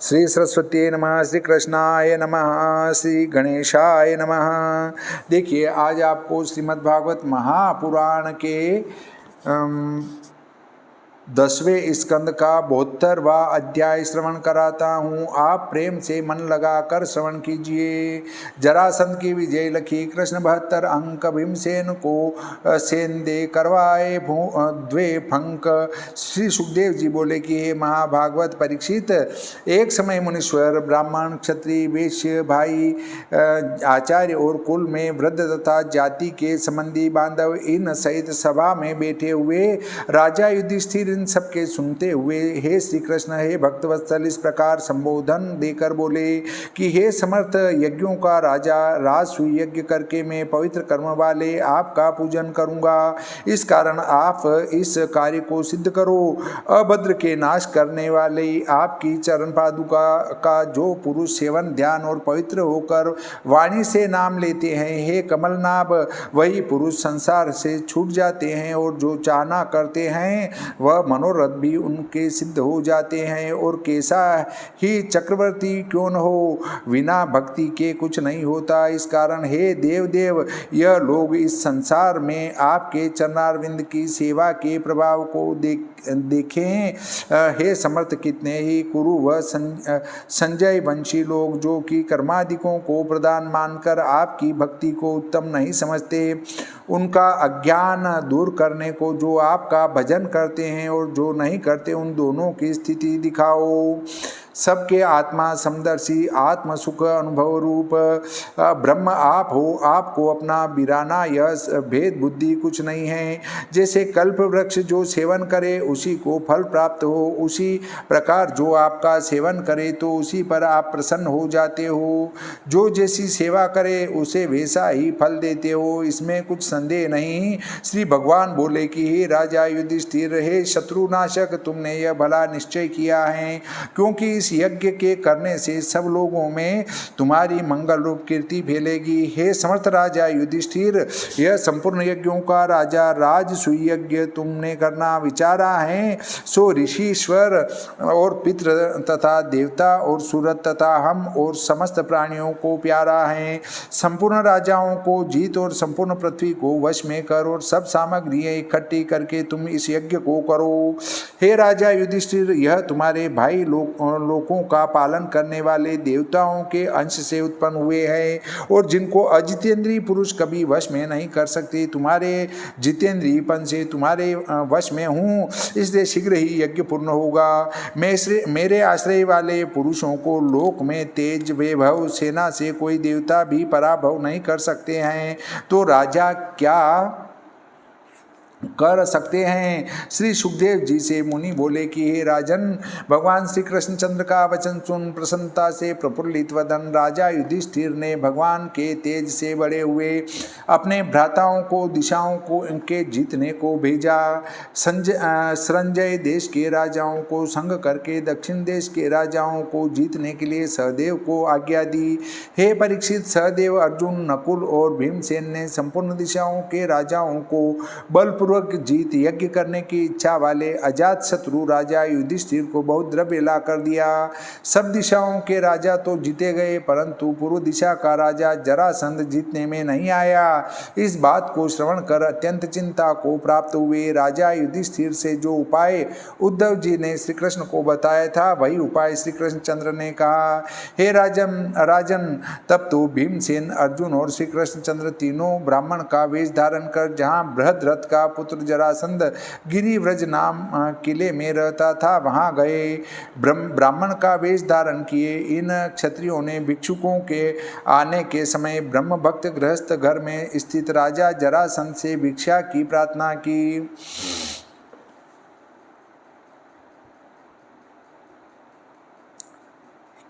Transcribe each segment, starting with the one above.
श्री सरस्वती नमः, श्री कृष्णाय नमः, श्री गणेशाय नमः। देखिए, आज आपको श्रीमद् भागवत महापुराण के 10वें स्कंद का 72वां अध्याय श्रवण कराता हूँ। आप प्रेम से मन लगाकर श्रवण कीजिए। जरासंध की विजय लखी कृष्ण 72 अंक भीमसेन को सेन दे करवाए द्वे फंक। श्री सुखदेव जी बोले कि हे महाभागवत परीक्षित, एक समय मुनीश्वर ब्राह्मण क्षत्रिय वैश्य भाई आचार्य और कुल में वृद्ध तथा जाति के संबंधी बांधव इन सहित सभा में बैठे हुए राजा युधिष्ठिर सबके सुनते हुए हे श्री कृष्ण, हे भक्तवत्सल, इस प्रकार संबोधन देकर बोले कि हे समर्थ यज्ञों का राजा, राजसूय यज्ञ करके मैं पवित्र कर्म वाले आपका पूजन करूंगा। इस कारण आप इस कार्य को सिद्ध करो। अभद्र के नाश करने वाले आपकी चरण पादुका का जो पुरुष सेवन ध्यान और पवित्र होकर वाणी से नाम लेते हैं, हे कमलनाभ, वही पुरुष संसार से छूट जाते हैं और जो चाहना करते हैं वह मनोरथ भी उनके सिद्ध हो जाते हैं। और कैसा ही चक्रवर्ती क्यों न हो, बिना भक्ति के कुछ नहीं होता। इस कारण हे देव, यह लोग इस संसार में आपके चरणारविंद की सेवा के प्रभाव को देखें। हे समर्थ, कितने ही कुरु व संजय वंशी लोग जो कि कर्मादिकों को प्रधान मानकर आपकी भक्ति को उत्तम नहीं समझते, उनका अज्ञान दूर करने को जो आपका भजन करते हैं और जो नहीं करते, उन दोनों की स्थिति दिखाओ। सबके आत्मा समदर्शी, आत्म सुख अनुभव रूप ब्रह्म आप हो। आपको अपना बिराना यह भेद बुद्धि कुछ नहीं है। जैसे कल्प वृक्ष जो सेवन करे उसी को फल प्राप्त हो, उसी प्रकार जो आपका सेवन करे तो उसी पर आप प्रसन्न हो जाते हो। जो जैसी सेवा करे उसे वैसा ही फल देते हो, इसमें कुछ संदेह नहीं। श्री भगवान बोले कि हे राजा युधिष्ठिर, हे शत्रुनाशक, तुमने यह भला निश्चय किया है, क्योंकि इस यज्ञ के करने से सब लोगों में तुम्हारी मंगल रूप कीर्ति फैलेगी। हे समर्थ राजा युधिष्ठिर, यह संपूर्ण यज्ञों का राजा राजसूय यज्ञ तुमने करना विचारा है, सो ऋषिश्वर और पितृ तथा देवता और सूरत तथा हम और समस्त प्राणियों को प्यारा है। संपूर्ण राजाओं को जीत और संपूर्ण पृथ्वी को वश में कर और सब सामग्रियां इकट्ठी करके तुम इस यज्ञ को करो। हे राजा युधिष्ठिर, यह तुम्हारे भाई लोकों का पालन करने वाले देवताओं के अंश से उत्पन्न हुए हैं और जिनको अजितेंद्रीय पुरुष कभी वश में नहीं कर सकते। तुम्हारे जितेंद्रीयपन से तुम्हारे वश में हूँ, इसलिए शीघ्र ही यज्ञ पूर्ण होगा। मेरे आश्रय वाले पुरुषों को लोक में तेज वैभव सेना से कोई देवता भी पराभव नहीं कर सकते हैं, तो राजा क्या कर सकते हैं। श्री सुखदेव जी से मुनि बोले कि हे राजन, भगवान श्री कृष्णचंद्र का वचन सुन प्रसन्नता से प्रफुल्लित वदन राजा युधिष्ठिर ने भगवान के तेज से बड़े हुए अपने भ्राताओं को दिशाओं को इनके जीतने को भेजा। संजय देश के राजाओं को संग करके दक्षिण देश के राजाओं को जीतने के लिए सहदेव को आज्ञा दी। हे परीक्षित, सहदेव, अर्जुन, नकुल और भीमसेन ने संपूर्ण दिशाओं के राजाओं को बलपूर्वक जीत यज्ञ करने की इच्छा वाले अजात शत्रु राजा युधिष्ठिर को बहुत द्रव्य ला कर दिया। सब दिशाओं के राजा तो जीते गए, परंतु पूर्व दिशा का राजा जरासंध जीतने में नहीं आया। इस बात को श्रवण कर अत्यंत चिंता को प्राप्त हुए। राजा युधिष्ठिर से जो उपाय उद्धव जी ने श्री कृष्ण को बताया था, वही उपाय श्री कृष्णचंद्र ने कहा। हे राजन, तब तो भीमसेन, अर्जुन और श्री कृष्णचंद्र तीनों ब्राह्मण का वेश धारण कर जहाँ बृहद्रथ का पुत्र जरासंध गिरिव्रज नाम किले में रहता था वहां गए। ब्राह्मण का वेश धारण किए इन क्षत्रियों ने भिक्षुकों के आने के समय ब्रह्म भक्त गृहस्थ घर में स्थित राजा जरासंध से भिक्षा की प्रार्थना की।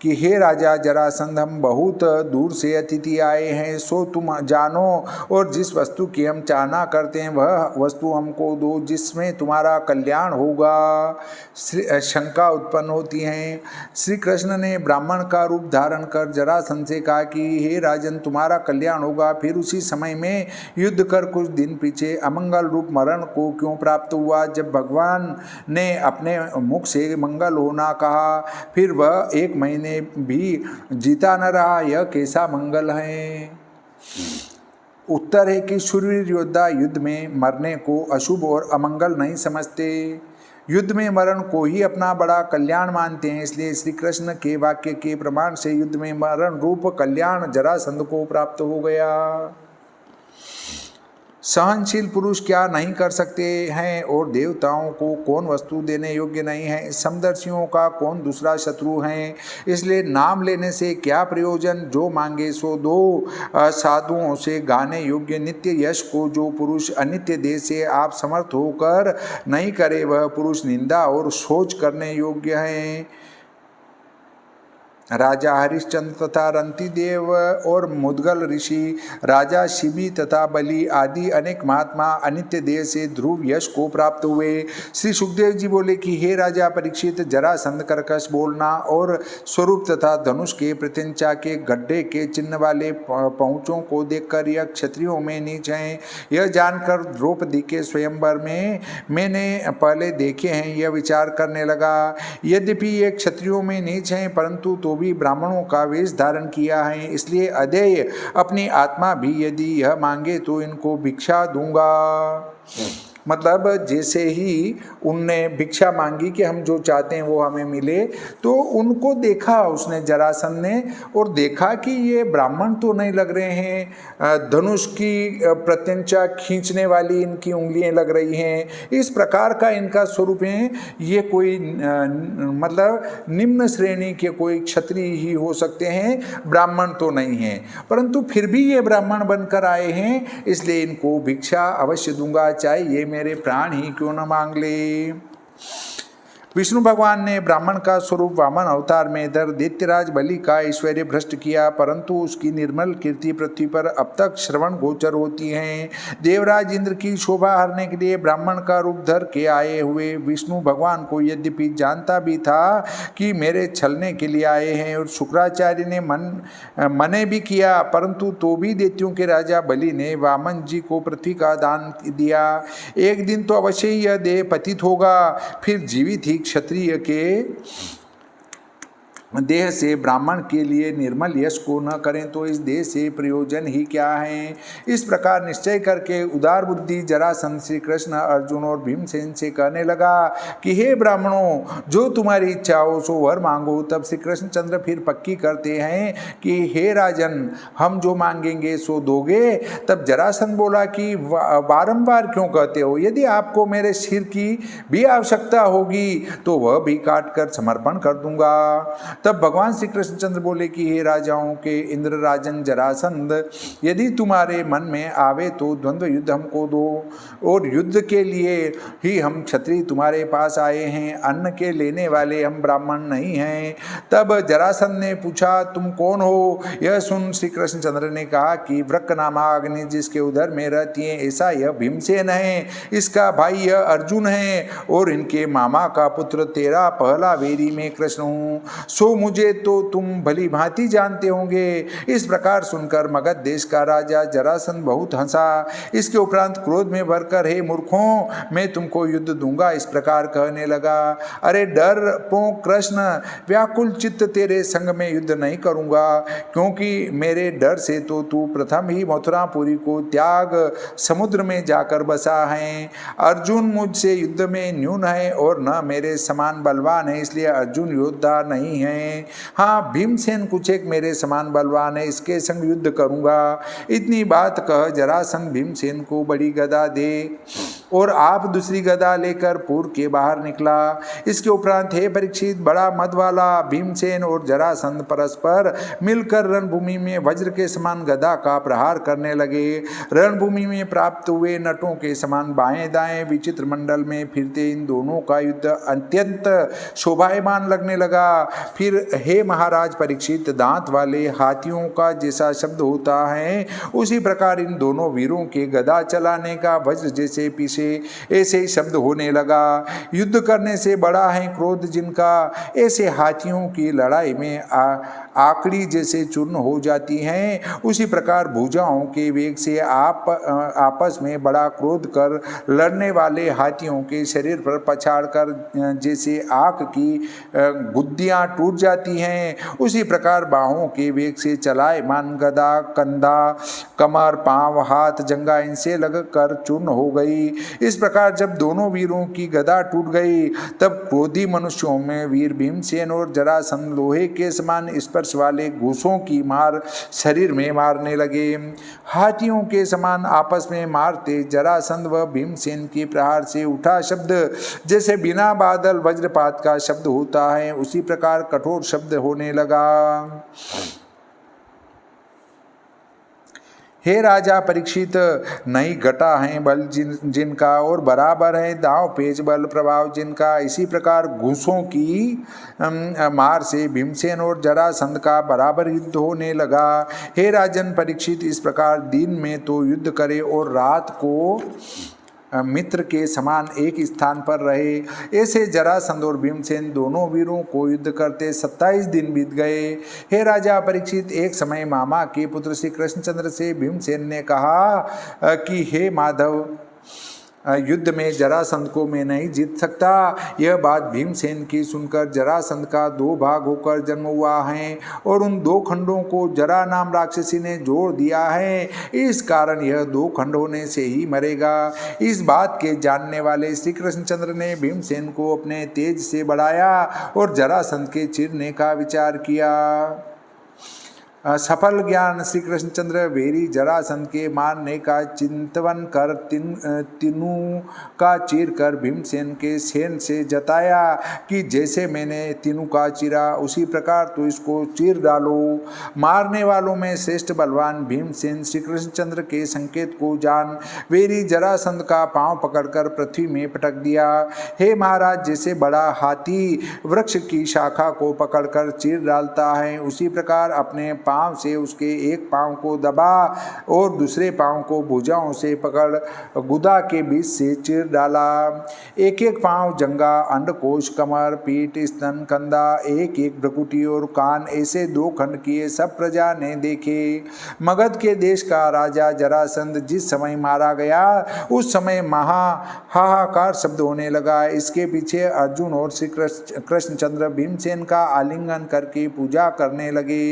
कि हे राजा जरासंध, हम बहुत दूर से अतिथि आए हैं, सो तुम जानो और जिस वस्तु की हम चाहना करते हैं वह वस्तु हमको दो जिसमें तुम्हारा कल्याण होगा। शंका उत्पन्न होती है। श्री कृष्ण ने ब्राह्मण का रूप धारण कर जरासंध से कहा कि हे राजन, तुम्हारा कल्याण होगा। फिर उसी समय में युद्ध कर कुछ दिन पीछे अमंगल रूप मरण को क्यों प्राप्त हुआ? जब भगवान ने अपने मुख से मंगल होना कहा, फिर वह 1 महीने भी जीता न रहा। यह कैसा मंगल है? उत्तर है कि शूरवीर योद्धा युद्ध में मरने को अशुभ और अमंगल नहीं समझते, युद्ध में मरण को ही अपना बड़ा कल्याण मानते हैं। इसलिए श्री कृष्ण के वाक्य के प्रमाण से युद्ध में मरण रूप कल्याण जरासंध को प्राप्त हो गया। सहनशील पुरुष क्या नहीं कर सकते हैं और देवताओं को कौन वस्तु देने योग्य नहीं है? समदर्शियों का कौन दूसरा शत्रु है? इसलिए नाम लेने से क्या प्रयोजन? जो मांगे सो दो। साधुओं से गाने योग्य नित्य यश को जो पुरुष अनित्य देह से आप समर्थ होकर नहीं करे, वह पुरुष निंदा और शोच करने योग्य है। राजा हरिश्चंद्र तथा रंतिदेव और मुद्गल ऋषि, राजा शिबी तथा बलि आदि अनेक महात्मा अनित्य देह से ध्रुव यश को प्राप्त हुए। श्री सुखदेव जी बोले कि हे राजा परीक्षित, जरासंध कर्कश बोलना और स्वरूप तथा धनुष के प्रत्यंचा के गड्ढे के चिन्ह वाले पहुँचों को देखकर यह क्षत्रियों में नीच हैं। यह जानकर द्रौपदी के स्वयंवर में मैंने पहले देखे हैं, यह विचार करने लगा। यद्यपि ये क्षत्रियों में नीच हैं, परंतु तो भी ब्राह्मणों का वेश धारण किया है, इसलिए अधेय अपनी आत्मा भी यदि यह मांगे तो इनको भिक्षा दूंगा। मतलब जैसे ही उनने भिक्षा मांगी कि हम जो चाहते हैं वो हमें मिले, तो उनको देखा उसने जरासंध ने, और देखा कि ये ब्राह्मण तो नहीं लग रहे हैं, धनुष की प्रत्यंचा खींचने वाली इनकी उंगलियां लग रही हैं, इस प्रकार का इनका स्वरूप है। ये कोई मतलब निम्न श्रेणी के कोई क्षत्रिय ही हो सकते हैं, ब्राह्मण तो नहीं हैं, परंतु फिर भी ये ब्राह्मण बनकर आए हैं, इसलिए इनको भिक्षा अवश्य दूंगा, चाहे ये मेरे प्राण ही क्यों न मांग ले। विष्णु भगवान ने ब्राह्मण का स्वरूप वामन अवतार में धर दैत्यराज बलि का ऐश्वर्य भ्रष्ट किया, परंतु उसकी निर्मल कीर्ति पृथ्वी पर अब तक श्रवण गोचर होती है। देवराज इंद्र की शोभा हरने के लिए ब्राह्मण का रूप धर के आए हुए विष्णु भगवान को यद्यपि जानता भी था कि मेरे छलने के लिए आए हैं, और शुक्राचार्य ने मने भी किया, परंतु तो भी दैत्यों के राजा बलि ने वामन जी को पृथ्वी का दान दिया। एक दिन तो अवश्य ही यह देह पतित होगा, फिर जीवित ही क्षत्रिय के देह से ब्राह्मण के लिए निर्मल यश को न करें तो इस देह से प्रयोजन ही क्या है। इस प्रकार निश्चय करके उदार बुद्धि जरासंध श्री कृष्ण, अर्जुन और भीमसेन से कहने लगा कि हे ब्राह्मणों, जो तुम्हारी इच्छा हो सो वर मांगो। तब श्री कृष्णचंद्र फिर पक्की करते हैं कि हे राजन, हम जो मांगेंगे सो दोगे। तब जरासंध बोला कि बारंबार क्यों कहते हो? यदि आपको मेरे सिर की भी आवश्यकता होगी तो वह भी काट कर समर्पण कर दूंगा। तब भगवान श्री कृष्णचंद्र बोले कि हे राजाओं के इंद्र राजन जरासंध, यदि तुम्हारे मन में आवे तो द्वंद्व युद्ध हमको दो, और युद्ध के लिए ही हम क्षत्रिय तुम्हारे पास आए हैं, अन्न के लेने वाले हम ब्राह्मण नहीं हैं। तब जरासंध ने पूछा, तुम कौन हो? यह सुन श्री कृष्णचंद्र ने कहा कि वृक्क नामा अग्नि जिसके उधर में रहती है, ऐसा यह भीमसेन है, इसका भाई यह अर्जुन है, और इनके मामा का पुत्र तेरा पहला वेरी में कृष्ण हूँ। सो मुझे तो तुम भली भांति जानते होंगे। इस प्रकार सुनकर मगध देश का राजा जरासंध बहुत हंसा। इसके उपरांत क्रोध में भरकर, हे मूर्खों, मैं तुमको युद्ध दूंगा, इस प्रकार कहने लगा। अरे डर पो कृष्ण, व्याकुल चित्त तेरे संग में युद्ध नहीं करूंगा, क्योंकि मेरे डर से तो तू प्रथम ही मथुरापुरी को त्याग समुद्र में जाकर बसा है। अर्जुन मुझसे युद्ध में न्यून है और न मेरे समान बलवान है, इसलिए अर्जुन योद्धा नहीं है। हाँ, भीमसेन कुछ एक मेरे समान बलवान है, इसके संग युद्ध करूंगा। इतनी बात कह जरासंध भीमसेन को बड़ी गदा दे और आप दूसरी गदा लेकर पूर्व के बाहर निकला। इसके उपरांत हे परीक्षित, बड़ा मद वाला भीमसेन और जरासंध परस्पर मिलकर रणभूमि में वज्र के समान गदा का प्रहार करने लगे। रणभूमि में प्राप्त हुए नटों के समान बाएं दाएं विचित्र मंडल में फिरते इन दोनों का युद्ध अत्यंत शोभायमान लगने लगा। फिर हे महाराज परीक्षित, दांत वाले हाथियों का जैसा शब्द होता है उसी प्रकार इन दोनों वीरों के गदा चलाने का वज्र जैसे पीछे ऐसे ही शब्द होने लगा। युद्ध करने से बड़ा है क्रोध जिनका, ऐसे हाथियों की लड़ाई में आकड़ी जैसे चूर्ण हो जाती हैं, उसी प्रकार भुजाओं के वेग से आपस में बड़ा क्रोध कर लड़ने वाले हाथियों के शरीर पर पछाड़ कर जैसे आग की गुद्दियां टूट जाती हैं, उसी प्रकार बाहों के वेग से चलायमान गदा कंधा कमर पांव हाथ जंगा इनसे लग कर चूर्ण हो गई। इस प्रकार जब दोनों वीरों की गदा टूट गई तब क्रोधी मनुष्यों में वीर भीमसेन और जरासंध लोहे के समान स्पर्श वाले घूसों की मार शरीर में मारने लगे। हाथियों के समान आपस में मारते जरासंध व भीमसेन के प्रहार से उठा शब्द जैसे बिना बादल वज्रपात का शब्द होता है, उसी प्रकार कठोर शब्द होने लगा। हे राजा परीक्षित, नहीं घटा है बल जिनका और बराबर है दांव पेच बल प्रभाव जिनका, इसी प्रकार घूसों की मार से भीमसेन और जरासंध का बराबर युद्ध होने लगा। हे राजन परीक्षित, इस प्रकार दिन में तो युद्ध करे और रात को मित्र के समान एक स्थान पर रहे। ऐसे जरासंध और भीमसेन दोनों वीरों को युद्ध करते 27 दिन बीत गए। हे राजा परीक्षित, एक समय मामा के पुत्र श्री कृष्णचंद्र से भीमसेन ने कहा कि हे माधव, युद्ध में जरासंध को मैं नहीं जीत सकता। यह बात भीमसेन की सुनकर जरासंध का 2 भाग होकर जन्म हुआ है और उन 2 खंडों को जरा नाम राक्षसी ने जोड़ दिया है, इस कारण यह 2 खंड होने से ही मरेगा। इस बात के जानने वाले श्री कृष्णचंद्र ने भीमसेन को अपने तेज से बढ़ाया और जरासंध के चीरने का विचार किया। सफल ज्ञान श्री कृष्णचंद्र वेरी जरासंध के मारने का चिंतवन कर तीनों का चीर कर भीमसेन के सेन से जताया कि जैसे मैंने तीनों का चीरा उसी प्रकार तो इसको चीर डालो। मारने वालों में श्रेष्ठ बलवान भीमसेन श्री कृष्णचंद्र के संकेत को जान वेरी जरासंध का पांव पकड़कर पृथ्वी में पटक दिया। हे महाराज, जैसे बड़ा हाथी वृक्ष की शाखा को पकड़कर चीर डालता है, उसी प्रकार अपने पांव से उसके एक पांव को दबा और दूसरे पांव को भुजाओं से पकड़ गुदा के बीच से चीर डाला। एक एक पांव जंगा अंडकोश कमर पीठ स्तन कंधा एक एक भ्रुकुटी और कान ऐसे 2 खंड किए सब प्रजा ने देखे। मगध के देश का राजा जरासंध जिस समय मारा गया उस समय हाहाकार शब्द होने लगा। इसके पीछे अर्जुन और श्री कृष्णचंद्र भीमसेन का आलिंगन करके पूजा करने लगे।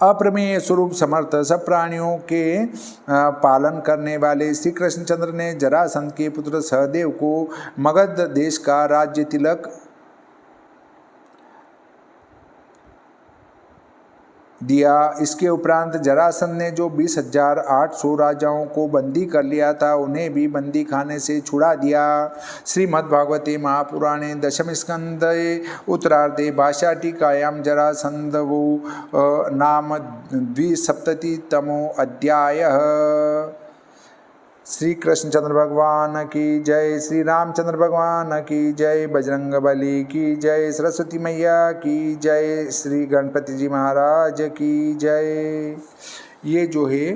अप्रमेय स्वरूप समर्थ सब प्राणियों के पालन करने वाले श्री कृष्णचंद्र ने जरासंध के पुत्र सहदेव को मगध देश का राज्य तिलक दिया। इसके उपरांत जरासंध ने जो 20,800 राजाओं को बंदी कर लिया था उन्हें भी बंदी खाने से छुड़ा दिया। श्रीमद्भागवते महापुराणे दशम स्कंदे उत्तरार्धे भाष्यटीकायां जरासंधवो नाम 270तमो अध्यायः। श्री कृष्णचंद्र भगवान की जय, श्री रामचंद्र भगवान की जय, बजरंग बली की जय, सरस्वती मैया की जय, श्री गणपति जी महाराज की जय। ये जो है